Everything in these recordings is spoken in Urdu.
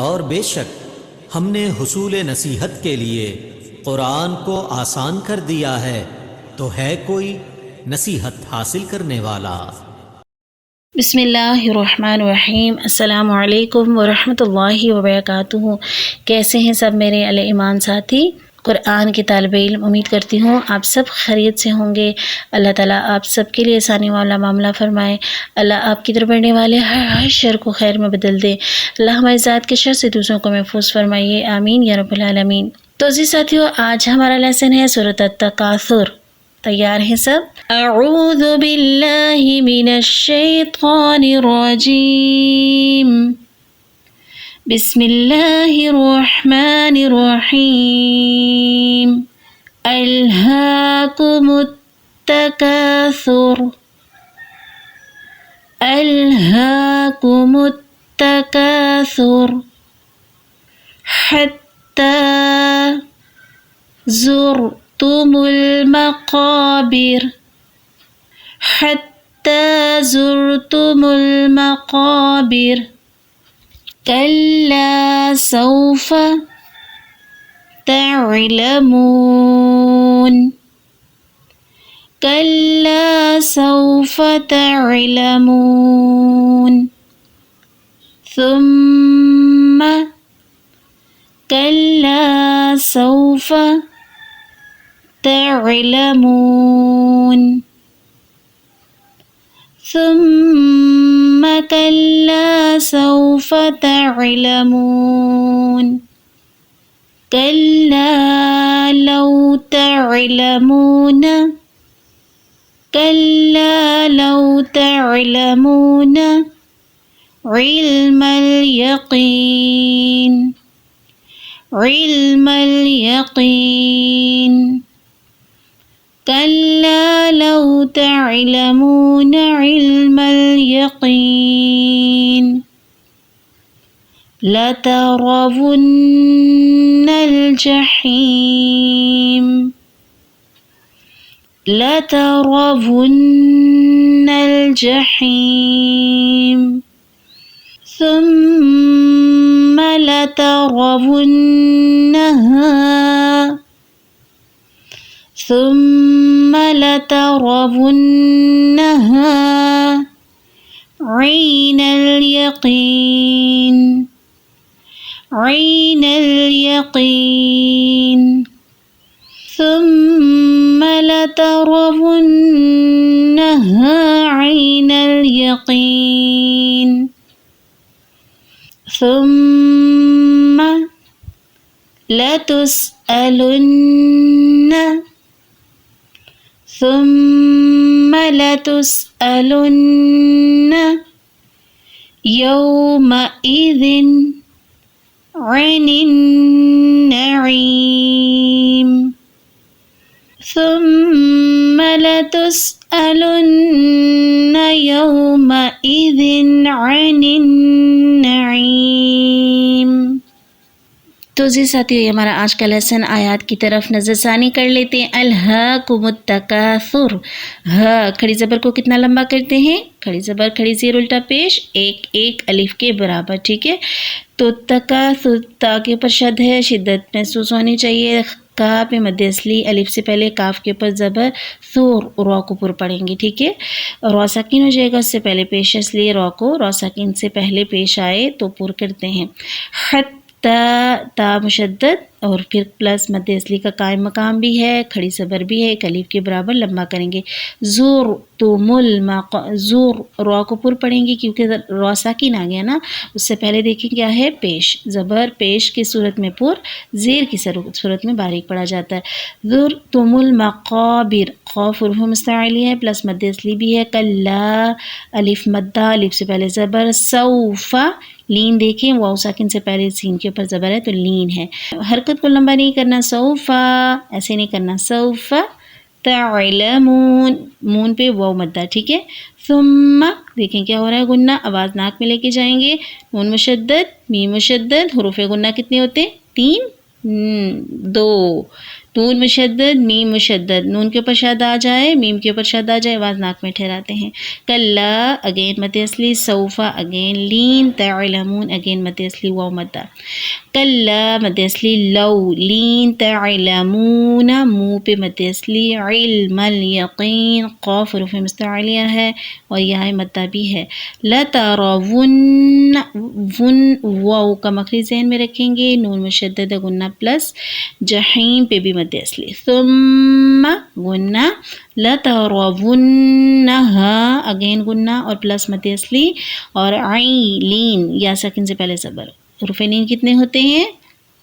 اور بے شک ہم نے حصول نصیحت کے لیے قرآن کو آسان کر دیا ہے، تو ہے کوئی نصیحت حاصل کرنے والا؟ بسم اللہ الرحمن الرحیم۔ السلام علیکم ورحمۃ اللہ وبرکاتہ۔ کیسے ہیں سب میرے اہل ایمان ساتھی، قرآن کے طالب علم؟ امید کرتی ہوں آپ سب خیریت سے ہوں گے۔ اللہ تعالیٰ آپ سب کے لیے آسانی والا معاملہ فرمائے۔ اللہ آپ کی طرف بڑھنے والے ہر شر کو خیر میں بدل دے۔ اللہ ہماری ذات کے شر سے دوسروں کو محفوظ فرمائیے، آمین یا رب العالمین۔ تو جی ساتھیو، آج ہمارا لیسن ہے سورۃ التکاثر۔ تیار ہیں سب؟ اعوذ باللہ من الشیطان الرجیم، بسم اللہ الرحمن الرحیم۔ الہاکم التکاثر، الہاکم التکاثر حتی زرتم المقابر، حتی زرتم المقابر، کلا سوف تعلمون، کلا سوف تعلمون، ثم کلا سوف تعلمون، ثم کلا سوف تعلمون، کلا لو تعلمون، کلا لو تعلمون علم الیقین، علم الیقین، کلا لو تعلمون علم الیقین، لترون الجحیم، لترون الجحیم، ثم لترونها، ثم لترونها عین الیقین، عین الیقین، ثم لترونها عین الیقین، ثم لتسألن، ثم لتسألن یومئذ عن النعیم، ثم لتسألن یومئذ عن النعیم۔ تو جی ساتھیو، یہ ہمارا آج کا لیسن آیات کی طرف نظر ثانی کر لیتے ہیں۔ الہاکم التکاثر، ہا کھڑی زبر کو کتنا لمبا کرتے ہیں؟ کھڑی زبر کھڑی زیر الٹا پیش، ایک ایک الف کے برابر، ٹھیک ہے؟ تو تکاثر، تا کے اوپر شد ہے، شدت محسوس ہونی چاہیے۔ کا پہ مد اصلی، الف سے پہلے کاف کے اوپر زبر، ثور را کو پر پڑھیں گے، ٹھیک ہے؟ را ساکن ہو جائے گا، اس سے پہلے پیش اصلی را کو را ساکن سے پہلے پیش آئے تو پر کرتے ہیں۔ تا مشدد اور پھر پلس مد اصلی کا قائم مقام بھی ہے، کھڑی زبر بھی ہے، ایک الف کے برابر لمبا کریں گے۔ زور تو زور را کو پر پڑھیں گے کیونکہ را ساکن آ گیا نا، اس سے پہلے دیکھیں کیا ہے؟ پیش، زبر پیش کی صورت میں پر، زیر کی صورت میں باریک پڑھا جاتا ہے۔ زور تم المقابر، قاف حروف مستعلی ہے، پلس مد اصلی بھی ہے۔ کلا الف مدہ، الف سے پہلے زبر، سوفا لین دیکھیں، واو ساکن سے پہلے سین کے اوپر زبر ہے تو لین ہے۔ حرکت کو لمبا نہیں کرنا، سوفا ایسے نہیں کرنا، سوفا تعلمون، مون پہ واو مدہ، ٹھیک ہے؟ ثم دیکھیں کیا ہو رہا ہے؟ غنہ، آواز ناک میں لے کے جائیں گے، نون مشدد، میم مشدد، حروف غنہ کتنے ہوتے ہیں؟ 3 2، نون مشدد میم مشدد، نون کے اوپر شد آ جائے میم کے اوپر شد آ جائے آواز ناک میں ٹھہراتے ہیں. کلا اگین مد اصلی، سوفا اگین لین، تعلمون اگین مد اصلی واو مدہ. کلا مد اصلی لو، لین تعلمون منہ پہ مد اصلی، علم الیقین قاف حروف مستعلیہ ہے اور یہ مدہ بھی ہے. لترون، ون واو کا مخرج ذہن میں رکھیں گے، نون مشدد غنہ پلس، جحیم پہ بھی مد اصلی، ثم غنہ، لترونہا اگین غنہ اور پلس مد اصلی، اور عین لین یا ساکن سے پہلے زبر. حروف لین کتنے ہوتے ہیں؟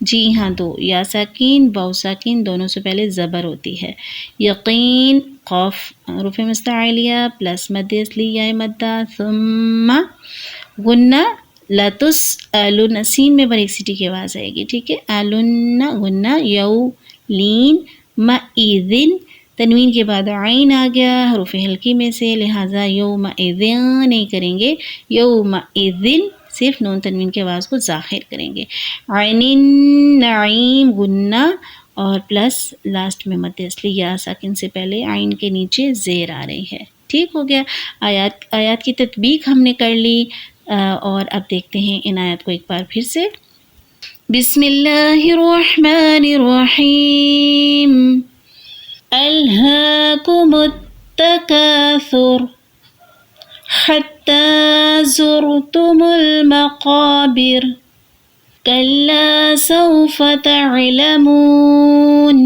جی ہاں دو، یا ساکن واو ساکن دونوں سے پہلے زبر ہوتی ہے. یقین قاف حروف مستعلیہ پلس مد اصلی یا مدہ، ثم غنہ، لتسألن سین میں بریک سٹی کی آواز آئے گی، ٹھیک ہے. الن غنہ، یو لین، مئذن تنوین کے بعد عین آ گیا حروف حلقی میں سے، لہٰذا یومئذن نہیں کریں گے، یومئذن صرف نون تنوین کی آواز کو ظاہر کریں گے. عین النعیم غنہ اور پلس لاسٹ میں مد اصلی یا ساکن سے پہلے عین کے نیچے زیر آ رہی ہے. ٹھیک ہو گیا. آیات کی تطبیق ہم نے کر لی، اور اب دیکھتے ہیں ان آیات کو ایک بار پھر سے. بسم اللہ الرحمن الرحیم. الہاکم التکاثر حتی زرتم المقابر کلا سوف تعلمون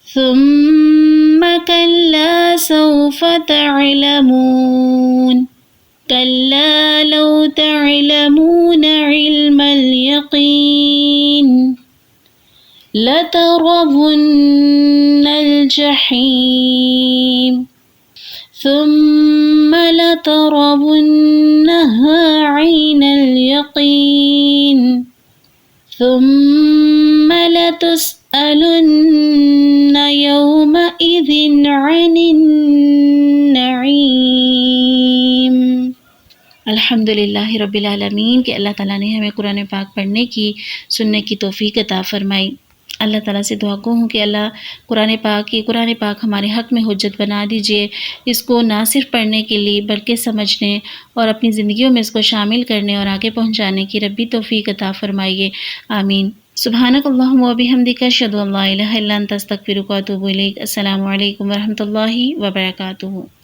ثم کلا سوف تعلمون كلا لو تعلمون علم اليقين لترون الجحيم ثم لترونها عين اليقين ثم لتسألن يومئذ عن النعيم. الحمد للہ رب العالمین کہ اللہ تعالیٰ نے ہمیں قرآن پاک پڑھنے کی سننے کی توفیق عطا فرمائی. اللہ تعالیٰ سے دعا کو ہوں کہ اللہ قرآن پاک ہمارے حق میں حجت بنا دیجئے، اس کو نہ صرف پڑھنے کے لیے بلکہ سمجھنے اور اپنی زندگیوں میں اس کو شامل کرنے اور آگے پہنچانے کی ربی توفیق عطا فرمائیے، آمین. سبحانک اللہم و بحمدک اشہد ان لا الہ الا انت استغفرک و اتوب الیک. السلام علیکم ورحمۃ اللہ وبرکاتہ.